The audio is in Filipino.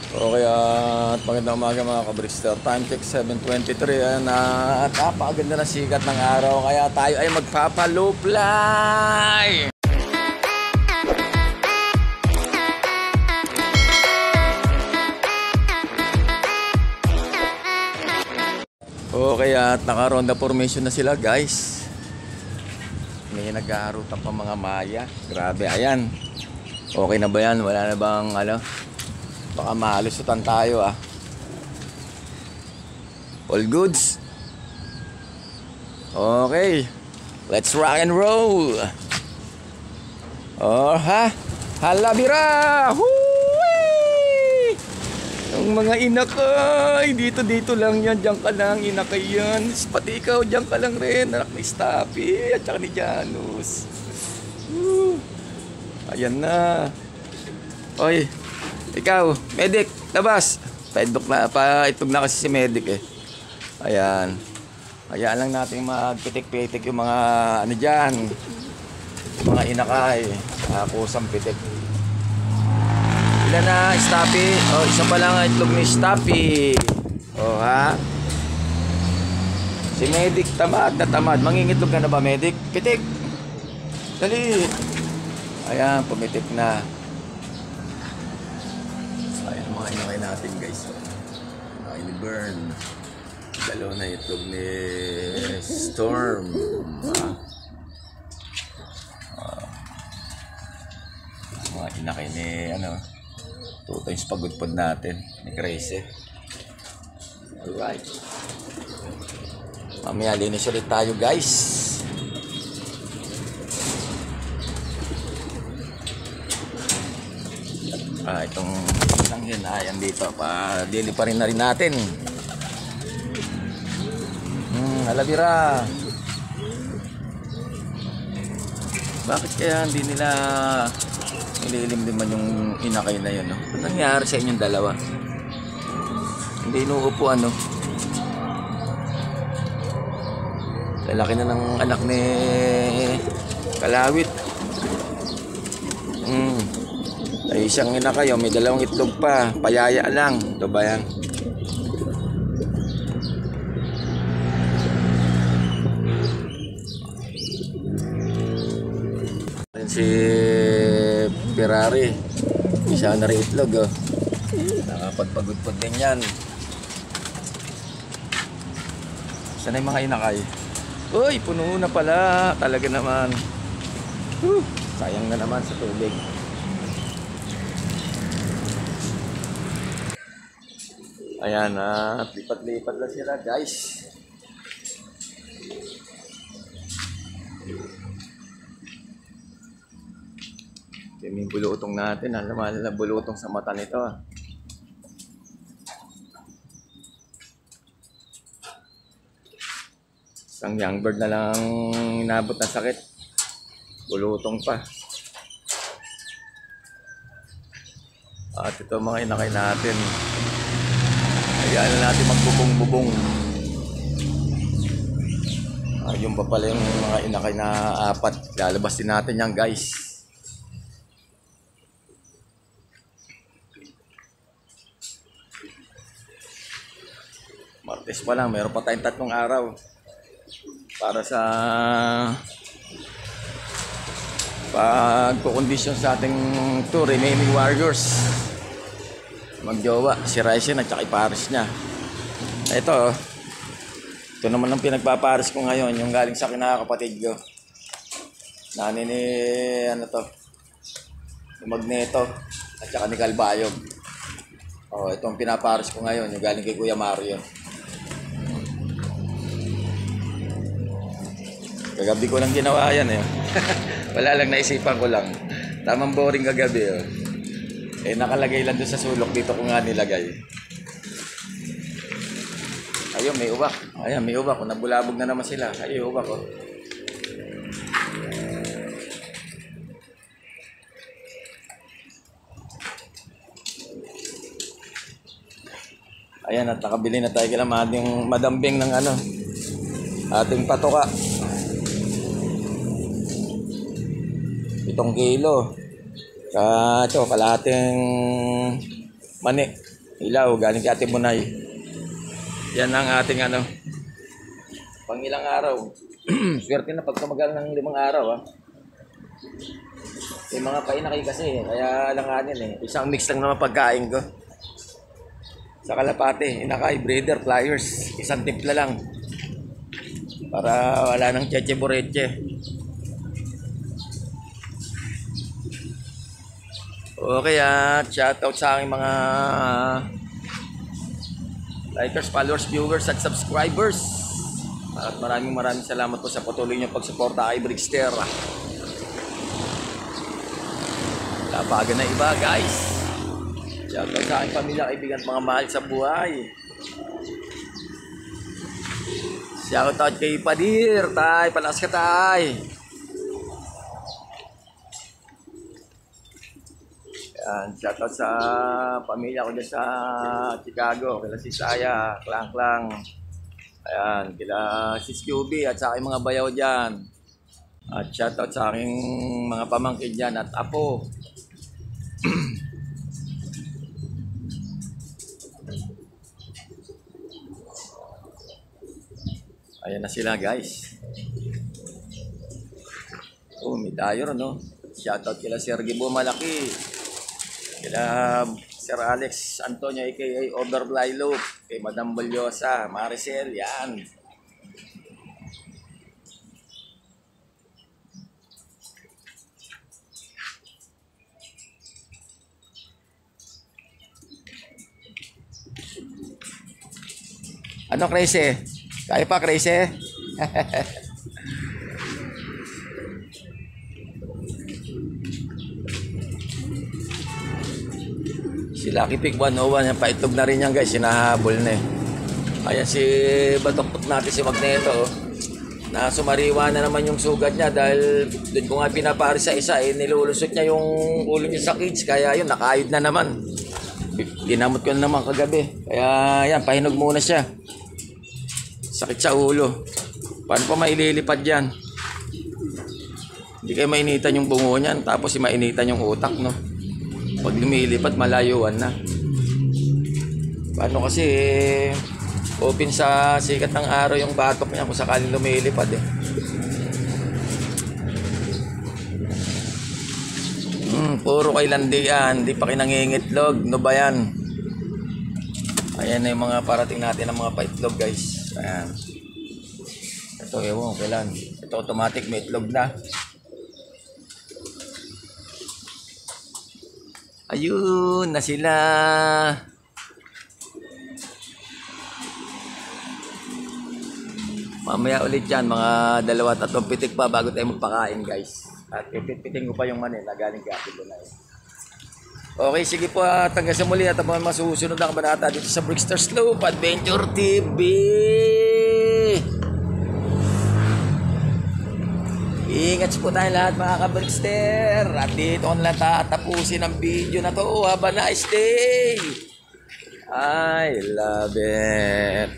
Okay, at magandang umaga mga kabrister. Time check 7:23. Ayan, at napakaganda na sikat ng araw. Kaya tayo ay magpapalow-fly. Okay, at naka-ronda formation na sila, guys. May nag-aarutan pa mga maya. Grabe, ayan. Okay na ba yan? Wala na bang baka malusutan tayo All goods? Okay, let's rock and roll. Oh ha, halabira. Huwee! Ang mga inakay, dito lang yan. Diyan ka lang, inakay yan. Pati ikaw, diyan ka lang rin. Anak ni Stapi at saka ni Janus. Ayan na. Oy, ikaw, medic, labas. Paitog na kasi si medic Ayan. Hayaan lang natin magpitik-pitik yung mga dyan. Mga inakay. Kusang pitik. Ilan na, Stapi? Oh, isa pa lang ang itlog ni Stapi. Oh, ha? Si medic, tamad na tamad. Mangingitlog ka na ba, medic? Pitik. Dali. Ayan, pumitik na. Ayan, mga inakay natin, guys. Inakay ni Burn. Dalaw na itlog ni Storm. Mga inakay ni, 2 times pagudpod natin. Ni Crazy. Alright. Mamaya, linis ulit tayo, guys. Itong lang yun, ayan dito. Dili pa rin na rin natin. Halabira. Bakit kaya hindi nila nililimliman yung inakay na yun, no? Ano nangyari sa inyong dalawa? Hindi inuupo, Lalaki na ng anak ni Kalawit. Ay isang inakay, may 2 itlog pa. Payaya lang. Ito ba yan? Si Ferrari, isa na rin itlog, nakapagpagudpod din yan. Sana yung mga inakay? Uy, puno na pala. Talaga naman. Sayang na naman sa tubig. Ayan, lipat-lipat lang sila, guys. May bulutong natin, alam bulutong sa mata nito. Isang young bird na lang inabot na sakit. Bulutong pa. At ito mga inakay natin. Hayaan na natin magbubong-bubong. Yung pa pala yung mga inakay na 4. Lalabas din natin yan, guys. Martes pa lang, meron pa tayong 3 araw para sa pagkukondisyon sa ating 2 remaining warriors. Magjowa, si Ryzen at saka ipares niya. Ito naman ang pinagpapares ko ngayon, yung galing sa kinakapatid ko. Nani ni yung Magneto at saka ni Calbayog. Ito ang pinapares ko ngayon, yung galing kay Kuya Mario. Kagabi ko lang ginawa yan Wala lang, naisipan ko lang. Tamang boring kagabi nakalagay lang doon sa sulok. Dito ko nga nilagay. Ayun, may ubak. Ayan, may ubak. Nabulabog na naman sila. Ayun, ubak Ayan, at nakabili na tayo kila madambing ng ating patoka. 7 kilo. Ito, kalahating mani. Ilaw, galing kay Ate Bunay. Yan ang ating ano, pang ilang araw. Swerte na pag tumagal ng 5 araw ha. Yung mga painakay kasi, kaya alanganin eh. Isang mix lang naman pagkain ko. Sa kalapate, inakay, breeder, pliers. Isang timpla lang. Para wala nang cheche boreche. Okay shoutout sa aking mga likers, followers, viewers at subscribers. At maraming salamat po sa patuloy niyong pagsuporta kay Brickster. Lapagan na iba guys. Shoutout sa aking pamilya, kaibigan, mga mahal sa buhay. Shoutout kay Padir, tay, palas ka tay. Yan, shoutout sa pamilya ko dyan sa Chicago, kila si Saya, Klang. Ayan, kila si Scooby at sa aking mga bayaw dyan. At shoutout sa aking mga pamangkin dyan at apo. Ayan na sila guys. Oh, may tayo no. Shoutout kila Sergi Bumalaki. Kila Sir Alex Antonio aka Overfly Loop. Kay Madam Balyosa, Maricel, yan. Ano crazy? Kaya pa crazy? Si Lucky Pig 101, yung paitlog na rin yan guys, sinahabol na eh. Ayan si Batoktok natin si Magneto. Na sumariwa na naman yung sugat niya dahil doon ko nga pinapari sa isa eh, nilulusot niya yung ulo niya sa cage. Kaya yun, nakayod na naman. Ginamot ko na naman kagabi. Kaya yan, pahinog muna siya. Sakit sa ulo. Paano pa maililipad yan? Hindi kayo mainitan yung bungo niyan, tapos mainitan yung utak, no? Pag lumilipad, malayuan na. Paano kasi open sa sikat ng araw yung batok niya kung sakaling lumilipad eh. Puro kay landi yan, hindi pa kinangingitlog. No ba yan? Ayan na yung mga parating natin ng mga paitlog guys. Ayan. Ito ewan kailan. Ito automatic may itlog na. Ayun na sila. Mamaya ulit yan, mga 2-3 pitik pa bago tayo magpakain guys. At pipit-piting ko pa yung manila galing kay Ate Bunay. Okay, sige po at hanggang sa muli at ang mga masusunod na kabanata dito sa Brickster Slope Adventure TV. Ingat po tayo lahat mga ka-Brickster. At dito na lang tatapusin ang video na to. Have a nice day. I love it.